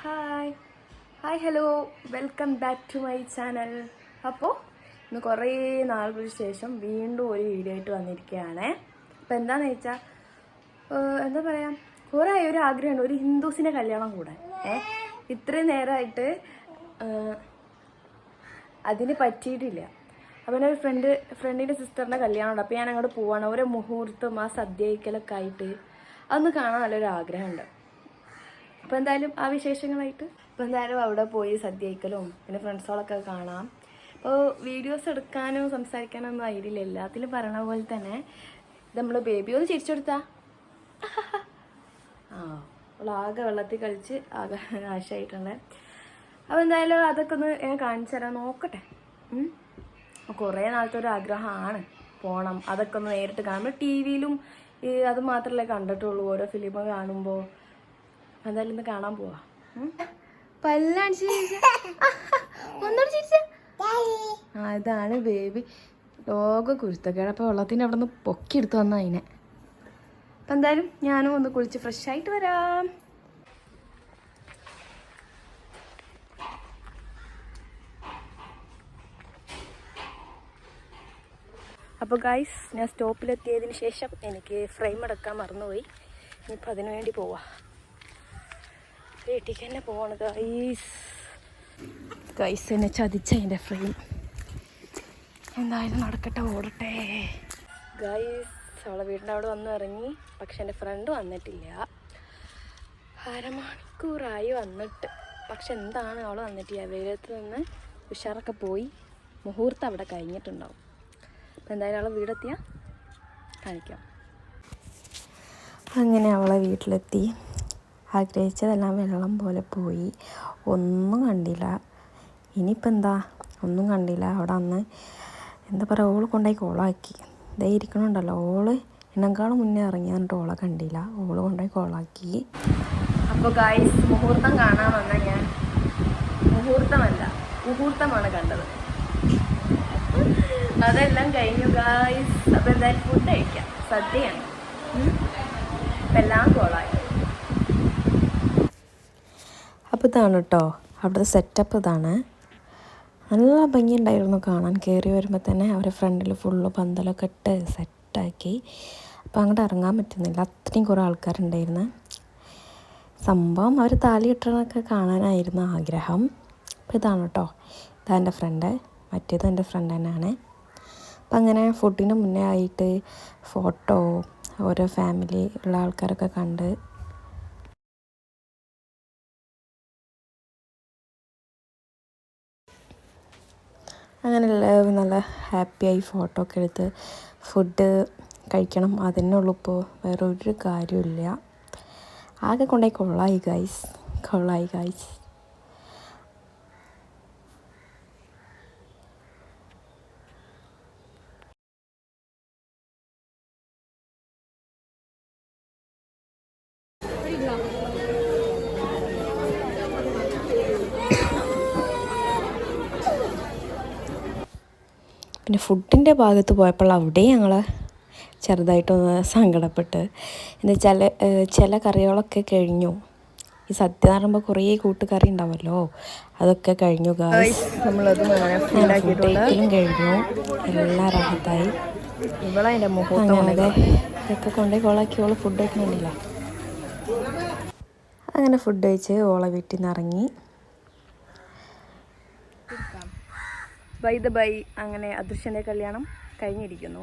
Hi hello, welcome back to my channel. അപ്പോൾ ഇന്ന് കുറേ നാളുകൾക്ക് ശേഷം വീണ്ടും ഒരു വീഡിയോ ആയിട്ട് വന്നിരിക്കുകയാണ്. അപ്പോൾ എന്താണെന്ന് വെച്ചാൽ എന്താ പറയുക, കുറേ ഒരു ആഗ്രഹമുണ്ട് ഒരു ഹിന്ദുസിൻ്റെ കല്യാണം കൂടാൻ. ഇത്രയും നേരമായിട്ട് അതിന് പറ്റിയിട്ടില്ല. അപ്പോൾ എൻ്റെ ഒരു ഫ്രണ്ടിൻ്റെ സിസ്റ്ററിൻ്റെ കല്യാണമുണ്ട്. അപ്പോൾ ഞാൻ അങ്ങോട്ട് പോവാണ്. ഓരോ മുഹൂർത്തം ആ സദ്യയിക്കലൊക്കെ ആയിട്ട് അതൊന്ന് കാണാൻ നല്ലൊരു ആഗ്രഹമുണ്ട്. അപ്പോൾ എന്തായാലും ആ വിശേഷങ്ങളായിട്ട് അവിടെ പോയി സദ്യയിക്കലും പിന്നെ ഫ്രണ്ട്സുകളൊക്കെ കാണാം. അപ്പോൾ വീഡിയോസ് എടുക്കാനോ സംസാരിക്കാനോ ഒന്നും ആയിട്ടില്ല. എല്ലാത്തിലും പറയണ പോലെ തന്നെ നമ്മൾ ബേബി ഒന്ന് ചിരിച്ചെടുത്താ അവളാകെ വെള്ളത്തിൽ കളിച്ച് ആകെ നാശമായിട്ടുണ്ട്. അപ്പോൾ എന്തായാലും അതൊക്കെ ഒന്ന് ഞാൻ കാണിച്ചു തരാൻ നോക്കട്ടെ. കുറേ നാളത്തെ ഒരു ആഗ്രഹമാണ് പോകണം, അതൊക്കെ ഒന്ന് നേരിട്ട് കാണാം. നമ്മൾ ടി വിയിലും അത് മാത്രമല്ലേ കണ്ടിട്ടുള്ളൂ ഓരോ ഫിലിം കാണുമ്പോൾ. എന്തായാലും ഇന്ന് കാണാൻ പോവാ. ഇതാണ് ബേബി, ലോക കുരുത്തക്കേട്. അപ്പോൾ വെള്ളത്തിൻ്റെ അവിടെ നിന്ന് പൊക്കിയെടുത്ത് വന്ന അതിനെ. അപ്പം എന്തായാലും ഞാനും ഒന്ന് കുളിച്ച് ഫ്രഷ് ആയിട്ട് വരാം. അപ്പോൾ ഗൈസ്, ഞാൻ സ്റ്റോപ്പിലെത്തിയതിന് ശേഷം എനിക്ക് ഫ്രെയിം എടുക്കാൻ മറന്നുപോയി. ഇനിയിപ്പോൾ അതിനു വേണ്ടി പോവാം. വീട്ടിലേക്ക് തന്നെ പോവാണ് ഗൈസ് എന്നെ ചതിച്ച അതിൻ്റെ ഫ്രെയിം. എന്തായാലും നടക്കട്ടെ, ഓടട്ടെ. ഗൈസ്, അവളെ വീടിൻ്റെ അവിടെ വന്ന് ഇറങ്ങി. പക്ഷെ എൻ്റെ ഫ്രണ്ട് വന്നിട്ടില്ല. അരമണിക്കൂറായി വന്നിട്ട്. പക്ഷെ എന്താണ് അവൾ വന്നിട്ടില്ല. വെയിലത്ത് നിന്ന് ഉഷാറൊക്കെ പോയി. മുഹൂർത്തം അവിടെ കഴിഞ്ഞിട്ടുണ്ടാവും. അപ്പം എന്തായാലും അവളെ വീടെത്തിയാൽ കാണിക്കാം. അങ്ങനെ അവളെ വീട്ടിലെത്തി. ആഗ്രഹിച്ചതെല്ലാം വെള്ളം പോലെ പോയി. ഒന്നും കണ്ടില്ല. ഇനിയിപ്പോൾ എന്താ, ഒന്നും കണ്ടില്ല. അവിടെ അന്ന് എന്താ പറയുക, ഓള് കൊണ്ടുപോയി കോളാക്കി. ഇതേ ഇരിക്കണുണ്ടല്ലോ, ഓള് എന്നെക്കാളും മുന്നേ ഇറങ്ങി എന്നിട്ട് ഓളെ കണ്ടില്ല. ഓള് കൊണ്ടുപോയി കോളാക്കി. അപ്പോൾ ഗായ്സ്, മുഹൂർത്തം കാണാൻ വന്ന ഞാൻ മുഹൂർത്തമാണ് കണ്ടത്. അതെല്ലാം കഴിഞ്ഞു ഗായ്സ്. അപ്പോൾ എന്തായാലും ഫുഡ് കഴിക്കാം. സദ്യയാണ്. അപ്പം എല്ലാം കോളായി. അപ്പോൾ ഇതാണ് കേട്ടോ അവിടുത്തെ സെറ്റപ്പ്. ഇതാണ് നല്ല ഭംഗിയുണ്ടായിരുന്നു കാണാൻ. കയറി വരുമ്പോൾ തന്നെ അവരുടെ ഫ്രണ്ടിൽ ഫുള്ള് പന്തലൊക്കെ ഇട്ട് സെറ്റാക്കി. അപ്പോൾ അങ്ങോട്ട് ഇറങ്ങാൻ പറ്റുന്നില്ല, അത്രയും കുറേ ആൾക്കാരുണ്ടായിരുന്നു. സംഭവം അവർ താലി കെട്ടണമൊക്കെ കാണാനായിരുന്നു ആഗ്രഹം. അപ്പോൾ ഇതാണ് കേട്ടോ, ഇതാ എൻ്റെ ഫ്രണ്ട്. മറ്റേത് എൻ്റെ ഫ്രണ്ട് തന്നെയാണ്. അപ്പം അങ്ങനെ ഫുഡിന് മുന്നേ ആയിട്ട് ഫോട്ടോ ഓരോ ഫാമിലി ഉള്ള ആൾക്കാരൊക്കെ കണ്ട് അങ്ങനെ എല്ലാവരും നല്ല ഹാപ്പിയായി ഫോട്ടോ ഒക്കെ എടുത്ത് ഫുഡ് കഴിക്കണം. അതിനെ ഉള്ളൂ. ഇപ്പോൾ വേറെ ഒരു കാര്യമില്ല. ആകെ കൊണ്ടുപോയി കൊള്ളായി ഗൈസ്. പിന്നെ ഫുഡിൻ്റെ ഭാഗത്ത് പോയപ്പോൾ അവിടെ ഞങ്ങൾ ചെറുതായിട്ടൊന്ന് സങ്കടപ്പെട്ട്. എന്ന് വെച്ചാൽ ചില കറികളൊക്കെ കഴിഞ്ഞു. ഈ സദ്യ എന്ന് പറയുമ്പോൾ കുറേ കൂട്ടുകറി ഉണ്ടാവുമല്ലോ, അതൊക്കെ കഴിഞ്ഞു ഗായ്സ്. ഫുഡേക്കലും കഴിഞ്ഞു, എല്ലാം റാഹത്തായി. അങ്ങനെ ഇതൊക്കെ കൊണ്ടുപോയി കോളാക്കി. ഫുഡ് കഴിക്കണില്ല. അങ്ങനെ ഫുഡ് കഴിച്ച് ഓളെ വീട്ടിൽ നിന്ന് ഇറങ്ങി. ബൈ അങ്ങനെ അദൃശ്യൻ്റെ കല്യാണം കഴിഞ്ഞിരിക്കുന്നു.